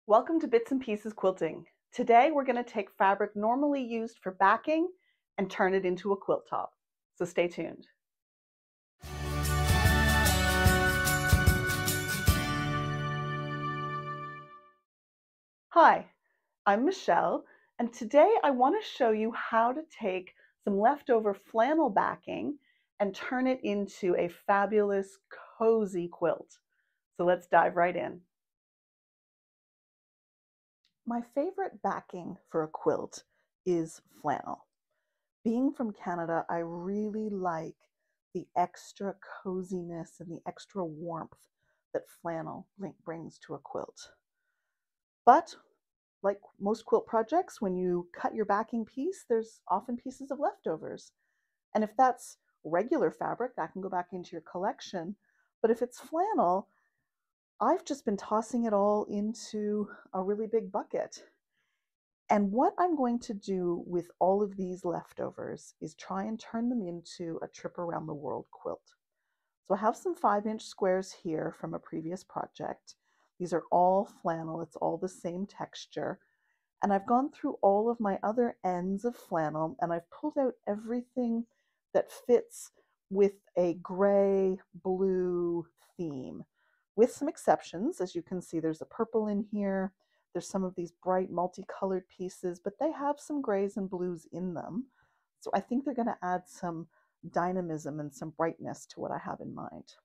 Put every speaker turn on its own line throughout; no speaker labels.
Welcome to Bits and Pieces Quilting. Today we're going to take fabric normally used for backing and turn it into a quilt top. So stay tuned. Hi, I'm Michelle, and today I want to show you how to take some leftover flannel backing and turn it into a fabulous, cozy quilt. So let's dive right in. My favorite backing for a quilt is flannel. Being from Canada, I really like the extra coziness and the extra warmth that flannel brings to a quilt. But like most quilt projects, when you cut your backing piece, there's often pieces of leftovers. And if that's regular fabric, that can go back into your collection. But if it's flannel, I've just been tossing it all into a really big bucket. And what I'm going to do with all of these leftovers is try and turn them into a trip around the world quilt. So I have some 5-inch squares here from a previous project. These are all flannel, it's all the same texture. And I've gone through all of my other ends of flannel and I've pulled out everything that fits with a gray, blue theme, with some exceptions. As you can see, there's a purple in here. There's some of these bright multicolored pieces, but they have some grays and blues in them. So I think they're going to add some dynamism and some brightness to what I have in mind.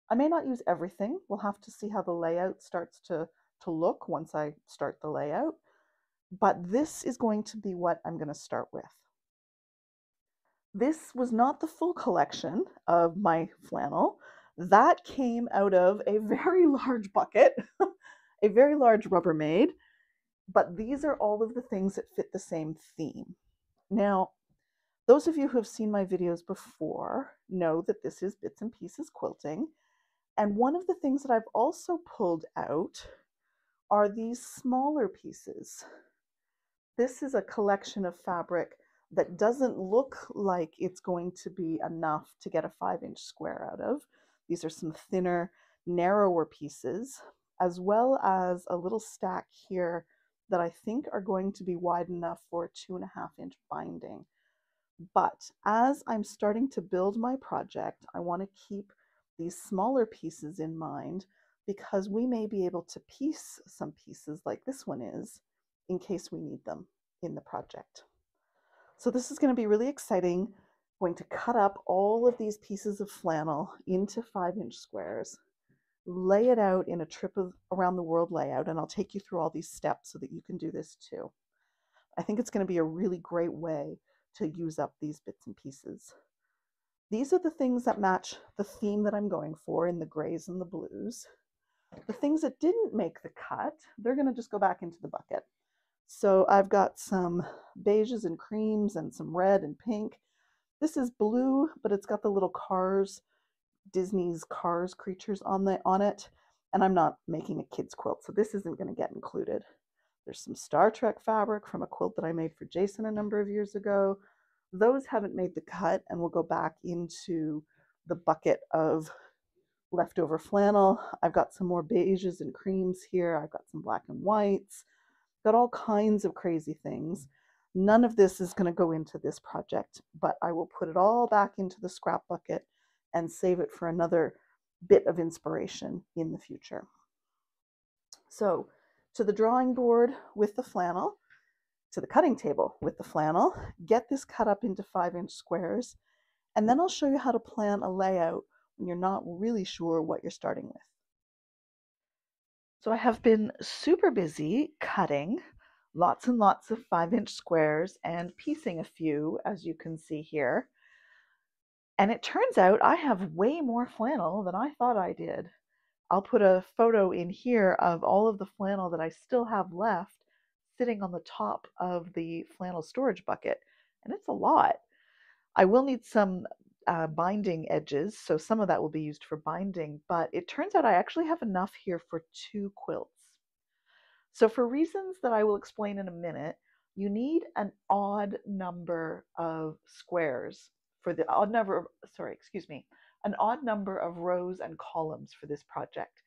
I may not use everything. We'll have to see how the layout starts to look once I start the layout. But this is going to be what I'm going to start with. This was not the full collection of my flannel. That came out of a very large bucket, a very large Rubbermaid, but these are all of the things that fit the same theme. Now, those of you who have seen my videos before know that this is Bits and Pieces Quilting, and one of the things that I've also pulled out are these smaller pieces. This is a collection of fabric that doesn't look like it's going to be enough to get a 5-inch square out of. These are some thinner, narrower pieces, as well as a little stack here that I think are going to be wide enough for a 2.5-inch binding. But as I'm starting to build my project, I want to keep these smaller pieces in mind because we may be able to piece some pieces like this one is in case we need them in the project. So this is going to be really exciting. I'm going to cut up all of these pieces of flannel into 5-inch squares, lay it out in a trip around the world layout, and I'll take you through all these steps so that you can do this too. I think it's going to be a really great way to use up these bits and pieces. These are the things that match the theme that I'm going for in the grays and the blues. The things that didn't make the cut, they're going to just go back into the bucket. So I've got some beiges and creams and some red and pink. This is blue, but it's got the little Cars, Disney's Cars creatures on it. And I'm not making a kid's quilt, so this isn't going to get included. There's some Star Trek fabric from a quilt that I made for Jason a number of years ago. Those haven't made the cut and will go back into the bucket of leftover flannel. I've got some more beiges and creams here. I've got some black and whites. Got all kinds of crazy things. None of this is going to go into this project, but I will put it all back into the scrap bucket and save it for another bit of inspiration in the future. So to the drawing board with the flannel, to the cutting table with the flannel, get this cut up into 5-inch squares, and then I'll show you how to plan a layout when you're not really sure what you're starting with. So I have been super busy cutting lots and lots of 5-inch squares and piecing a few, as you can see here. And it turns out I have way more flannel than I thought I did. I'll put a photo in here of all of the flannel that I still have left sitting on the top of the flannel storage bucket, and it's a lot. I will need some binding edges, so some of that will be used for binding, but it turns out I actually have enough here for 2 quilts. So for reasons that I will explain in a minute, you need an odd number of squares for the odd number of, an odd number of rows and columns for this project.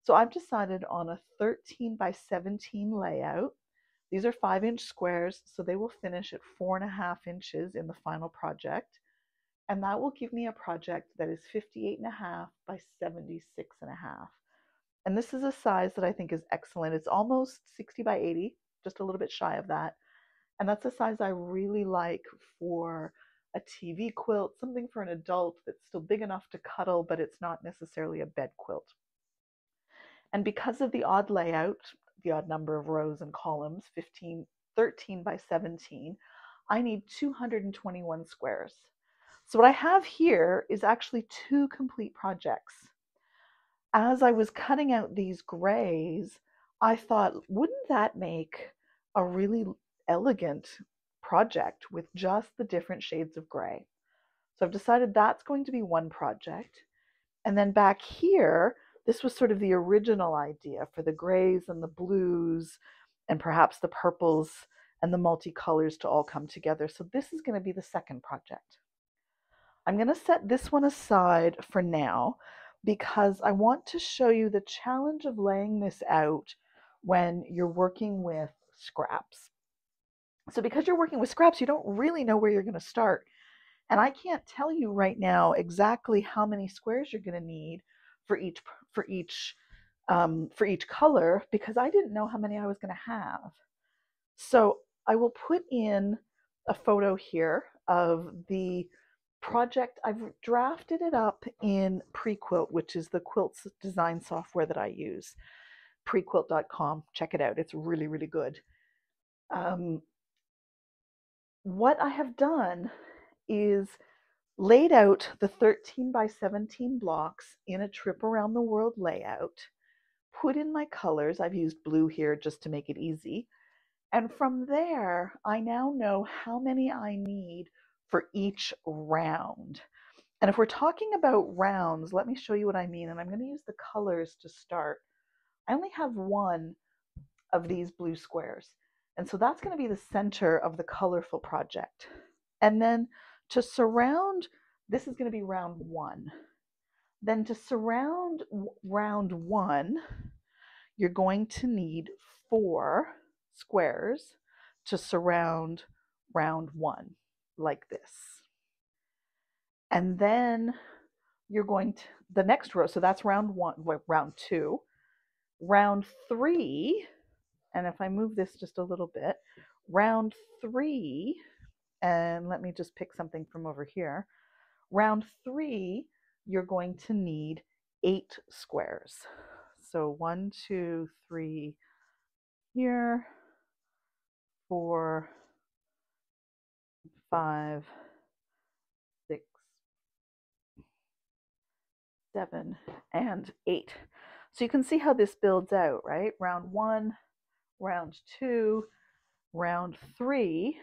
So I've decided on a 13 by 17 layout. These are 5-inch squares, so they will finish at 4.5 inches in the final project. And that will give me a project that is 58.5 by 76.5. And this is a size that I think is excellent. It's almost 60 by 80, just a little bit shy of that. And that's a size I really like for a TV quilt, something for an adult that's still big enough to cuddle, but it's not necessarily a bed quilt. And because of the odd layout, the odd number of rows and columns, 13 by 17, I need 221 squares. So what I have here is actually 2 complete projects. As I was cutting out these grays, I thought, wouldn't that make a really elegant project with just the different shades of gray? So I've decided that's going to be one project. And then back here, this was sort of the original idea for the grays and the blues and perhaps the purples and the multicolors to all come together. So this is going to be the second project. I'm going to set this one aside for now because I want to show you the challenge of laying this out when you're working with scraps. So because you're working with scraps, you don't really know where you're going to start. And I can't tell you right now exactly how many squares you're going to need for each color because I didn't know how many I was going to have. So I will put in a photo here of the project. I've drafted it up in Prequilt, which is the quilt design software that I use. Prequilt.com. Check it out. It's really, really good. What I have done is laid out the 13 by 17 blocks in a trip around the world layout, put in my colors. I've used blue here just to make it easy. And from there, I now know how many I need for each round. And if we're talking about rounds, let me show you what I mean. And I'm going to use the colors to start. I only have one of these blue squares. And so that's going to be the center of the colorful project. And then to surround, this is going to be round 1. Then to surround round 1, you're going to need 4 squares to surround round 1, like this. And then you're going to, the next row, so that's round 1, round 2. Round 3, and if I move this just a little bit, round 3, and let me just pick something from over here. Round 3, you're going to need 8 squares. So 1, 2, 3 here, 4, 5, 6, 7, and 8. So you can see how this builds out, right? Round 1, round 2, round 3,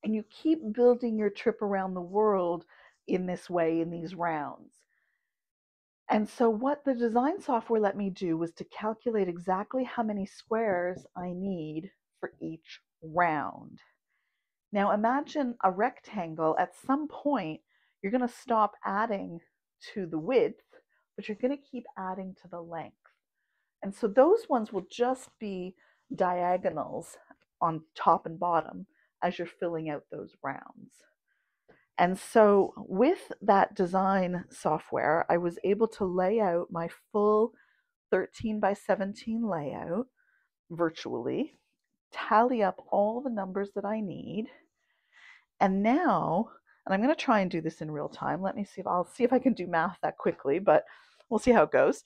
and you keep building your trip around the world in this way, in these rounds. And so what the design software let me do was to calculate exactly how many squares I need for each round. Now imagine a rectangle. At some point, you're going to stop adding to the width, but you're going to keep adding to the length. And so those ones will just be diagonals on top and bottom as you're filling out those rounds. And so with that design software, I was able to lay out my full 13 by 17 layout virtually, tally up all the numbers that I need. And now, and I'm going to try and do this in real time. Let me see if I can do math that quickly, but we'll see how it goes.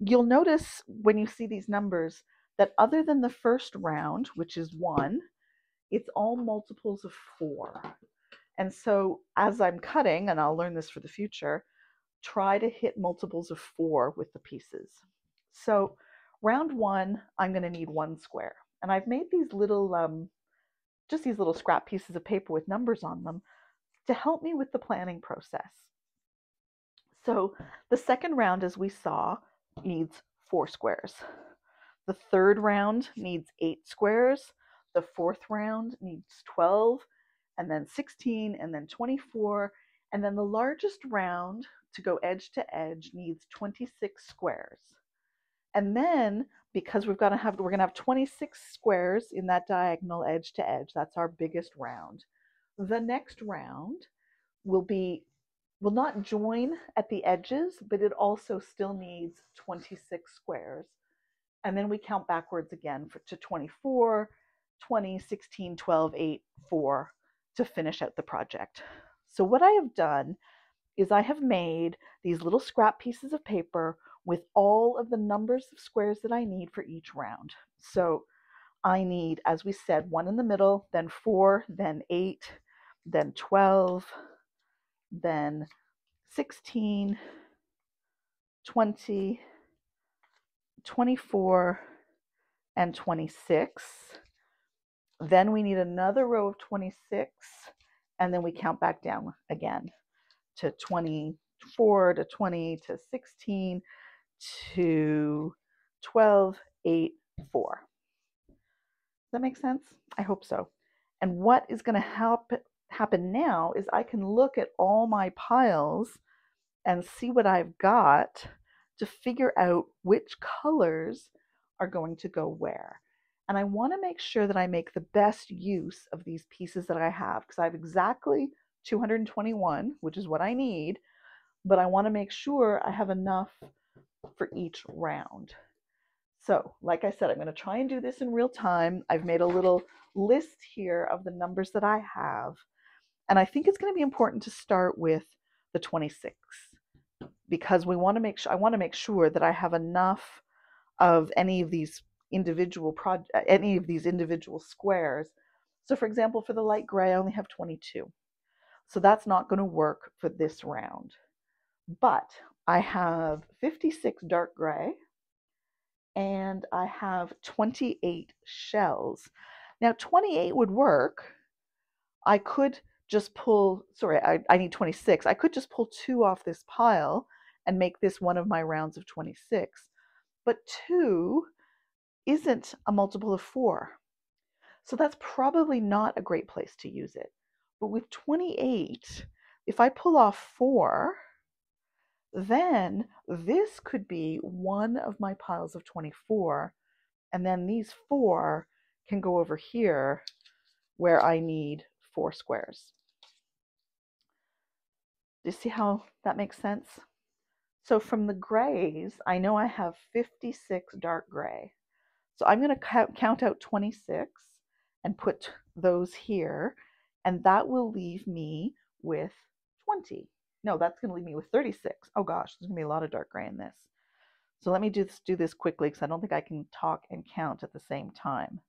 You'll notice when you see these numbers that other than the first round, which is 1, it's all multiples of 4. And so as I'm cutting, and I'll learn this for the future, try to hit multiples of 4 with the pieces. So round 1, I'm going to need 1 square. And I've made these little, just these little scrap pieces of paper with numbers on them to help me with the planning process. So the second round, as we saw, needs 4 squares. The third round needs 8 squares. The fourth round needs 12, and then 16, and then 24. And then the largest round to go edge to edge needs 26 squares. And then because we're going to have 26 squares in that diagonal edge to edge, that's our biggest round. The next round will not join at the edges, but it also still needs 26 squares. And then we count backwards again to 24, 20, 16, 12, 8, 4 to finish out the project. So what I have done is I have made these little scrap pieces of paper with all of the numbers of squares that I need for each round. So I need, as we said, 1 in the middle, then 4, then 8, then 12, then 16, 20, 24, and 26. Then we need another row of 26, and then we count back down again to 24, to 20, to 16, to 12, 8, 4. Does that make sense? I hope so. And what is going to happen now is I can look at all my piles and see what I've got to figure out which colors are going to go where. And I want to make sure that I make the best use of these pieces that I have, because I have exactly 221, which is what I need, but I want to make sure I have enough for each round. So, like I said, I'm going to try and do this in real time. I've made a little list here of the numbers that I have, and I think it's going to be important to start with the 26, because I want to make sure that I have enough of any of these individual squares. So for example, for the light gray, I only have 22. So that's not going to work for this round. But I have 56 dark gray and I have 28 shells. Now 28 would work. I could just pull, I need 26. I could just pull 2 off this pile and make this one of my rounds of 26. But 2 isn't a multiple of 4. So that's probably not a great place to use it. But with 28, if I pull off 4, then this could be one of my piles of 24. And then these 4 can go over here where I need 4 squares. Do you see how that makes sense? So from the grays, I know I have 56 dark gray. So I'm going to count out 26 and put those here, and that will leave me with 20. No, that's going to leave me with 36. Oh gosh, there's going to be a lot of dark gray in this. So let me do this quickly because I don't think I can talk and count at the same time.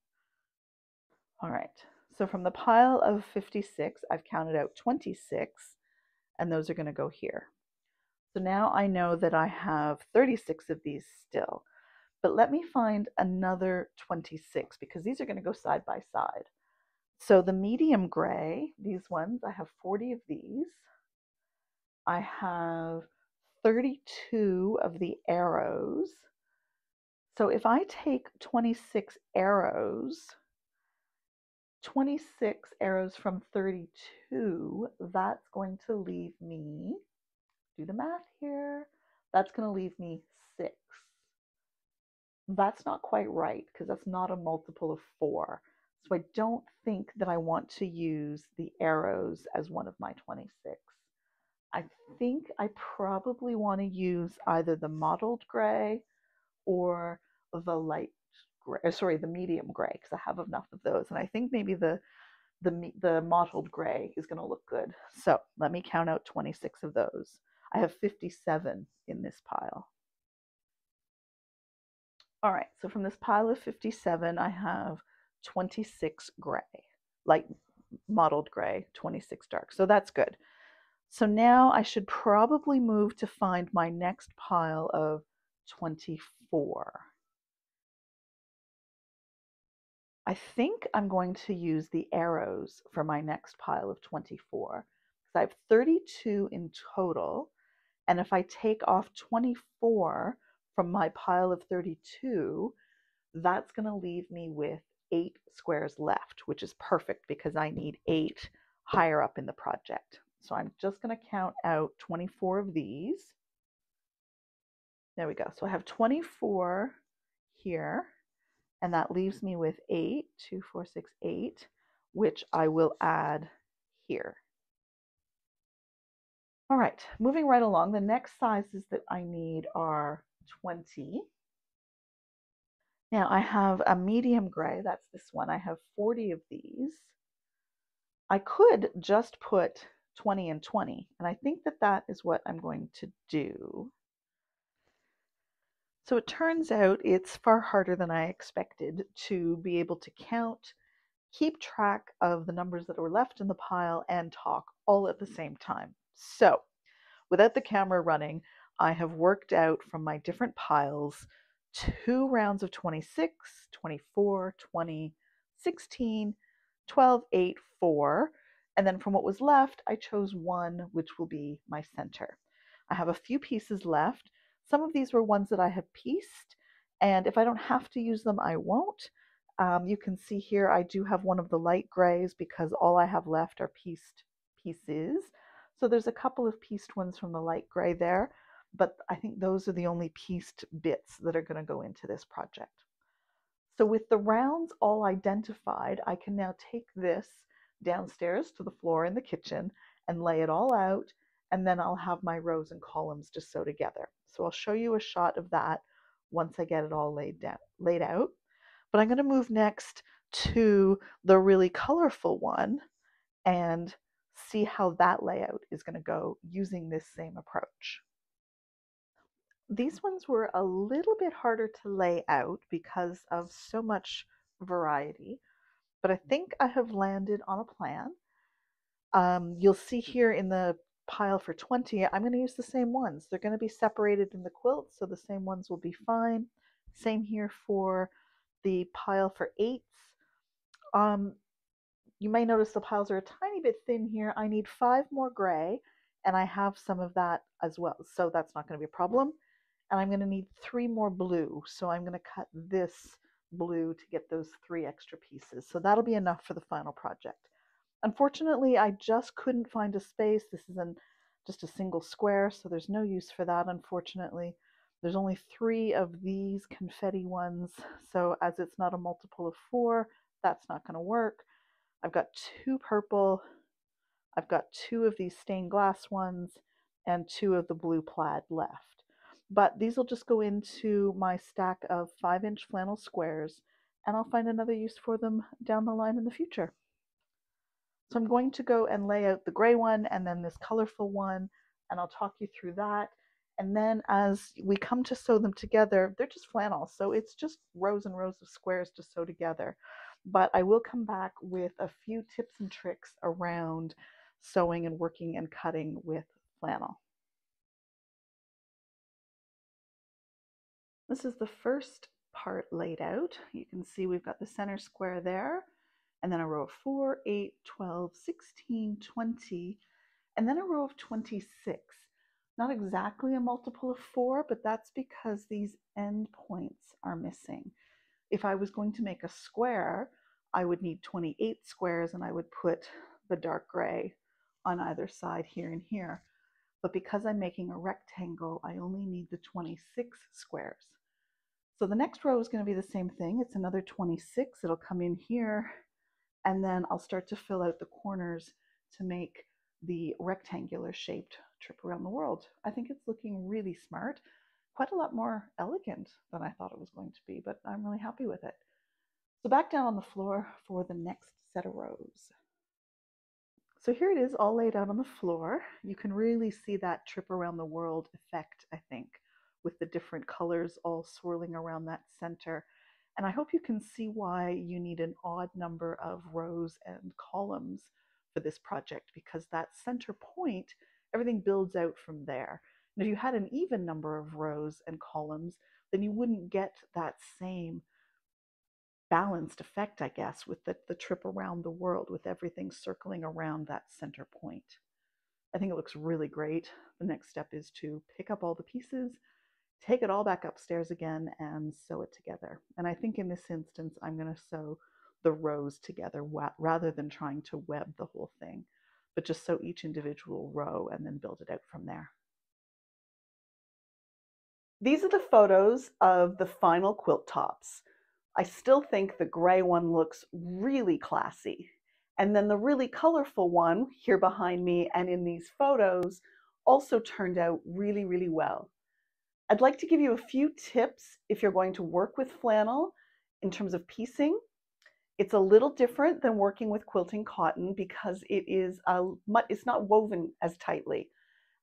All right, so from the pile of 56, I've counted out 26, and those are going to go here. So now I know that I have 36 of these still. But let me find another 26 because these are going to go side by side. So the medium gray, these ones, I have 40 of these. I have 32 of the arrows. So if I take 26 arrows from 32, that's going to leave me, do the math here, that's going to leave me 6. That's not quite right because that's not a multiple of 4. So I don't think that I want to use the arrows as one of my 26. I think I probably want to use either the mottled gray or the light gray, the medium gray, because I have enough of those. And I think maybe the mottled gray is going to look good. So let me count out 26 of those. I have 57 in this pile. All right, so from this pile of 57, I have 26 gray, light mottled gray, 26 dark. So that's good. So now I should probably move to find my next pile of 24. I think I'm going to use the arrows for my next pile of 24. So I have 32 in total, and if I take off 24 from my pile of 32, that's going to leave me with 8 squares left, which is perfect because I need 8 higher up in the project. So I'm just going to count out 24 of these. There we go. So I have 24 here, and that leaves me with 8, 2, 4, 6, 8, which I will add here. All right, moving right along, the next sizes that I need are 20. Now I have a medium gray, that's this one. I have 40 of these. I could just put 20 and 20, and I think that that is what I'm going to do. So it turns out it's far harder than I expected to be able to count, keep track of the numbers that were left in the pile, and talk all at the same time. So without the camera running, I have worked out from my different piles 2 rounds of 26, 24, 20, 16, 12, 8, 4, and then from what was left, I chose one, which will be my center. I have a few pieces left. Some of these were ones that I have pieced, and if I don't have to use them, I won't. You can see here I do have one of the light grays because all I have left are pieced pieces. So there's a couple of pieced ones from the light gray there, but I think those are the only pieced bits that are going to go into this project. So with the rounds all identified, I can now take this downstairs to the floor in the kitchen and lay it all out, and then I'll have my rows and columns to sew together. So I'll show you a shot of that once I get it all laid out. But I'm going to move next to the really colorful one and see how that layout is going to go using this same approach. These ones were a little bit harder to lay out because of so much variety, but I think I have landed on a plan. You'll see here in the pile for 20, I'm going to use the same ones. They're going to be separated in the quilt, so the same ones will be fine. Same here for the pile for 8s. You may notice the piles are a tiny bit thin here. I need 5 more gray, and I have some of that as well, so that's not going to be a problem. And I'm going to need 3 more blue, so I'm going to cut this blue to get those 3 extra pieces. So that'll be enough for the final project. Unfortunately, I just couldn't find a space. This is just a single square, so there's no use for that, unfortunately. There's only 3 of these confetti ones, so as it's not a multiple of 4, that's not going to work. I've got 2 purple, I've got 2 of these stained glass ones, and 2 of the blue plaid left. But these will just go into my stack of 5-inch flannel squares, and I'll find another use for them down the line in the future. So I'm going to go and lay out the gray one and then this colorful one, and I'll talk you through that. And then as we come to sew them together, they're just flannel, so it's just rows and rows of squares to sew together. But I will come back with a few tips and tricks around sewing and working and cutting with flannel. This is the first part laid out. You can see we've got the center square there, and then a row of 4, 8, 12, 16, 20, and then a row of 26. Not exactly a multiple of 4, but that's because these end points are missing. If I was going to make a square, I would need 28 squares, and I would put the dark gray on either side here and here. But because I'm making a rectangle, I only need the 26 squares. So the next row is going to be the same thing. It's another 26. It'll come in here, and then I'll start to fill out the corners to make the rectangular shaped trip around the world. I think it's looking really smart, quite a lot more elegant than I thought it was going to be, but I'm really happy with it. So back down on the floor for the next set of rows. So here it is all laid out on the floor. You can really see that trip around the world effect, I think, with the different colors all swirling around that center. And I hope you can see why you need an odd number of rows and columns for this project, because that center point, everything builds out from there. And if you had an even number of rows and columns, then you wouldn't get that same balanced effect, I guess, with the trip around the world, with everything circling around that center point. I think it looks really great. The next step is to pick up all the pieces, take it all back upstairs again, and sew it together. And I think in this instance, I'm going to sew the rows together rather than trying to web the whole thing. but just sew each individual row and then build it out from there. These are the photos of the final quilt tops. I still think the gray one looks really classy. And then the really colorful one here behind me and in these photos also turned out really, really well. I'd like to give you a few tips if you're going to work with flannel in terms of piecing. It's a little different than working with quilting cotton because it's not woven as tightly.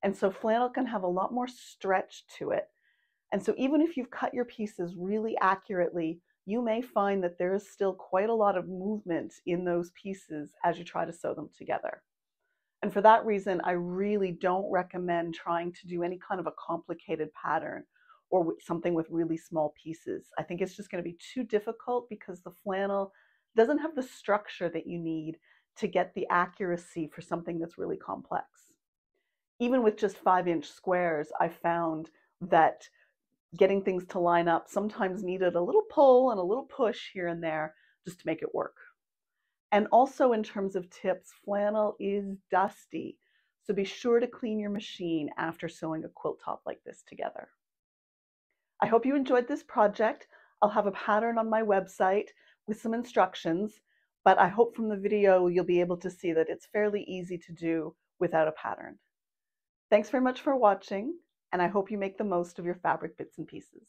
And so flannel can have a lot more stretch to it. And so even if you've cut your pieces really accurately, you may find that there is still quite a lot of movement in those pieces as you try to sew them together. And for that reason, I really don't recommend trying to do any kind of a complicated pattern or something with really small pieces. I think it's just going to be too difficult because the flannel doesn't have the structure that you need to get the accuracy for something that's really complex. Even with just 5-inch squares, I found that getting things to line up sometimes needed a little pull and a little push here and there just to make it work. And also in terms of tips, flannel is dusty, so be sure to clean your machine after sewing a quilt top like this together. I hope you enjoyed this project. I'll have a pattern on my website with some instructions, but I hope from the video you'll be able to see that it's fairly easy to do without a pattern. Thanks very much for watching, and I hope you make the most of your fabric bits and pieces.